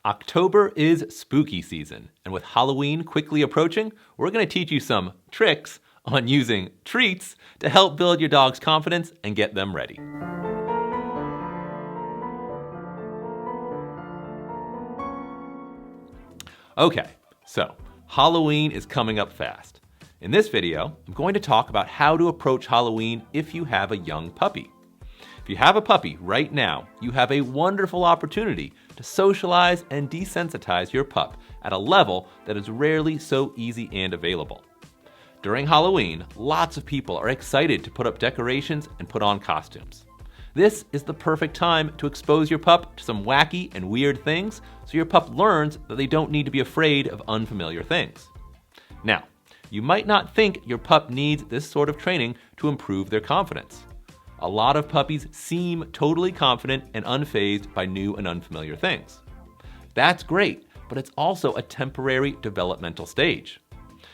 October is spooky season, and with Halloween quickly approaching, we're going to teach you some tricks on using treats to help build your dog's confidence and get them ready. Okay, so Halloween is coming up fast. In this video, I'm going to talk about how to approach Halloween if you have a young puppy. If you have a puppy right now, you have a wonderful opportunity to socialize and desensitize your pup at a level that is rarely so easy and available. During Halloween, lots of people are excited to put up decorations and put on costumes. This is the perfect time to expose your pup to some wacky and weird things so your pup learns that they don't need to be afraid of unfamiliar things. Now, you might not think your pup needs this sort of training to improve their confidence. A lot of puppies seem totally confident and unfazed by new and unfamiliar things. That's great, but it's also a temporary developmental stage.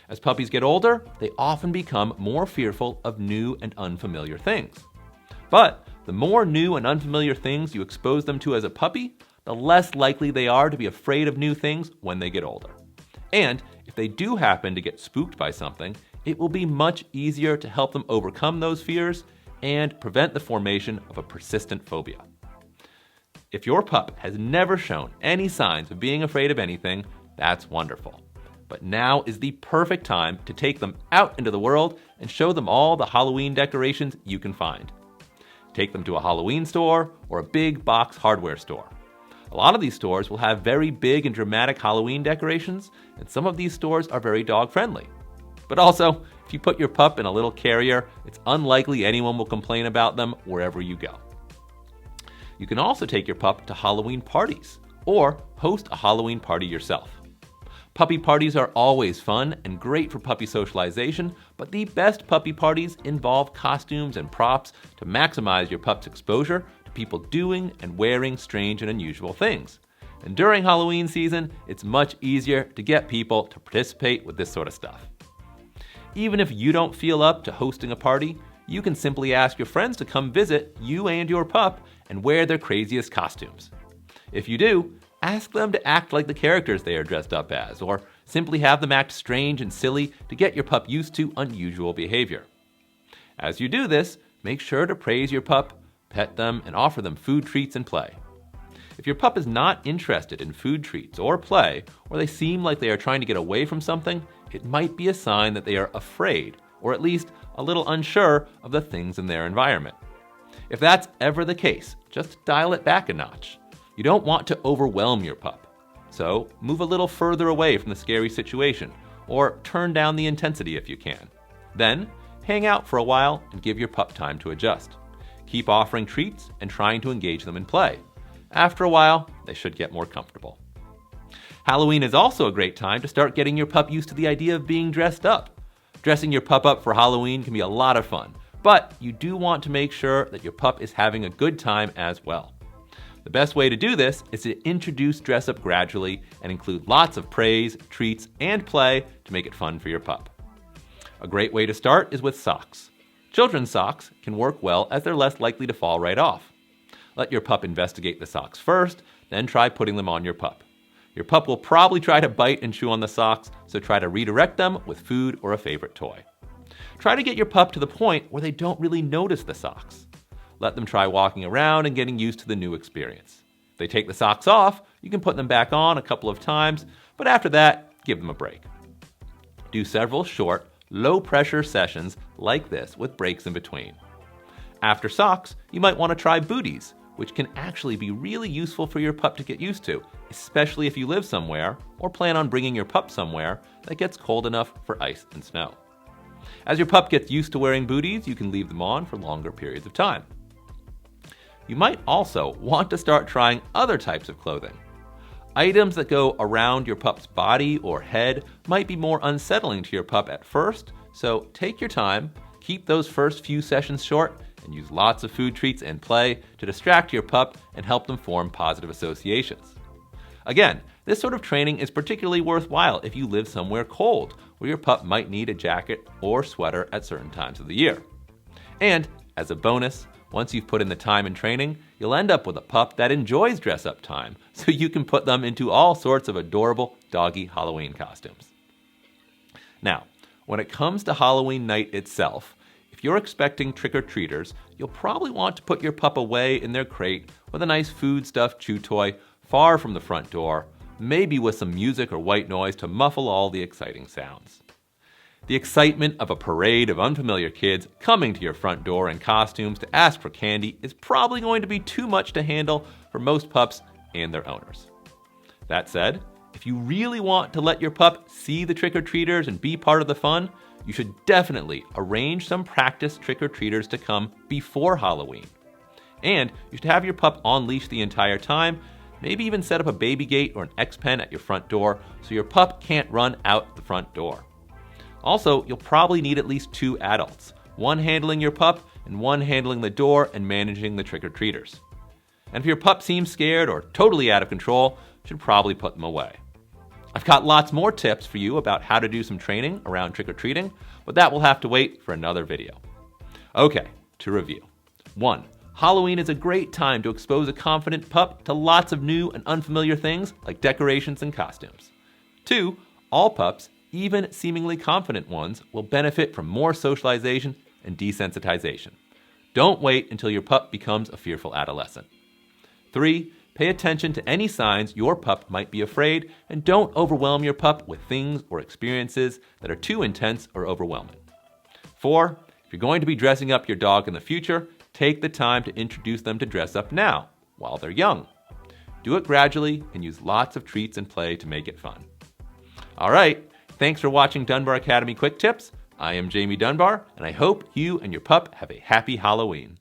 As puppies get older, they often become more fearful of new and unfamiliar things. But the more new and unfamiliar things you expose them to as a puppy, the less likely they are to be afraid of new things when they get older. And if they do happen to get spooked by something, it will be much easier to help them overcome those fears and prevent the formation of a persistent phobia. If your pup has never shown any signs of being afraid of anything, that's wonderful. But now is the perfect time to take them out into the world and show them all the Halloween decorations you can find. Take them to a Halloween store or a big box hardware store. A lot of these stores will have very big and dramatic Halloween decorations, and some of these stores are very dog-friendly. But also, if you put your pup in a little carrier, it's unlikely anyone will complain about them wherever you go. You can also take your pup to Halloween parties or host a Halloween party yourself. Puppy parties are always fun and great for puppy socialization, but the best puppy parties involve costumes and props to maximize your pup's exposure to people doing and wearing strange and unusual things. And during Halloween season, it's much easier to get people to participate with this sort of stuff. Even if you don't feel up to hosting a party, you can simply ask your friends to come visit you and your pup and wear their craziest costumes. If you do, ask them to act like the characters they are dressed up as, or simply have them act strange and silly to get your pup used to unusual behavior. As you do this, make sure to praise your pup, pet them, and offer them food treats and play. If your pup is not interested in food treats or play, or they seem like they are trying to get away from something, it might be a sign that they are afraid, or at least a little unsure of the things in their environment. If that's ever the case, just dial it back a notch. You don't want to overwhelm your pup. So move a little further away from the scary situation, or turn down the intensity if you can. Then, hang out for a while and give your pup time to adjust. Keep offering treats and trying to engage them in play. After a while, they should get more comfortable. Halloween is also a great time to start getting your pup used to the idea of being dressed up. Dressing your pup up for Halloween can be a lot of fun, but you do want to make sure that your pup is having a good time as well. The best way to do this is to introduce dress up gradually and include lots of praise, treats, and play to make it fun for your pup. A great way to start is with socks. Children's socks can work well as they're less likely to fall right off. Let your pup investigate the socks first, then try putting them on your pup. Your pup will probably try to bite and chew on the socks, so try to redirect them with food or a favorite toy. Try to get your pup to the point where they don't really notice the socks. Let them try walking around and getting used to the new experience. If they take the socks off, you can put them back on a couple of times, but after that, give them a break. Do several short, low-pressure sessions like this with breaks in between. After socks, you might want to try booties, which can actually be really useful for your pup to get used to, especially if you live somewhere or plan on bringing your pup somewhere that gets cold enough for ice and snow. As your pup gets used to wearing booties, you can leave them on for longer periods of time. You might also want to start trying other types of clothing. Items that go around your pup's body or head might be more unsettling to your pup at first, so take your time, keep those first few sessions short, and use lots of food treats and play to distract your pup and help them form positive associations. Again, this sort of training is particularly worthwhile if you live somewhere cold, where your pup might need a jacket or sweater at certain times of the year. And, as a bonus, once you've put in the time and training, you'll end up with a pup that enjoys dress-up time, so you can put them into all sorts of adorable doggy Halloween costumes. Now, when it comes to Halloween night itself, if you're expecting trick-or-treaters, you'll probably want to put your pup away in their crate with a nice food-stuffed chew toy far from the front door, maybe with some music or white noise to muffle all the exciting sounds. The excitement of a parade of unfamiliar kids coming to your front door in costumes to ask for candy is probably going to be too much to handle for most pups and their owners. That said, if you really want to let your pup see the trick-or-treaters and be part of the fun, you should definitely arrange some practice trick-or-treaters to come before Halloween. And you should have your pup on leash the entire time, maybe even set up a baby gate or an X-pen at your front door so your pup can't run out the front door. Also, you'll probably need at least 2 adults, one handling your pup and one handling the door and managing the trick-or-treaters. And if your pup seems scared or totally out of control, you should probably put them away. I've got lots more tips for you about how to do some training around trick-or-treating, but that will have to wait for another video. Okay, to review. 1. Halloween is a great time to expose a confident pup to lots of new and unfamiliar things like decorations and costumes. 2. All pups, even seemingly confident ones, will benefit from more socialization and desensitization. Don't wait until your pup becomes a fearful adolescent. 3. Pay attention to any signs your pup might be afraid, and don't overwhelm your pup with things or experiences that are too intense or overwhelming. 4. If you're going to be dressing up your dog in the future, take the time to introduce them to dress up now, while they're young. Do it gradually and use lots of treats and play to make it fun. All right, thanks for watching Dunbar Academy Quick Tips. I am Jamie Dunbar, and I hope you and your pup have a happy Halloween.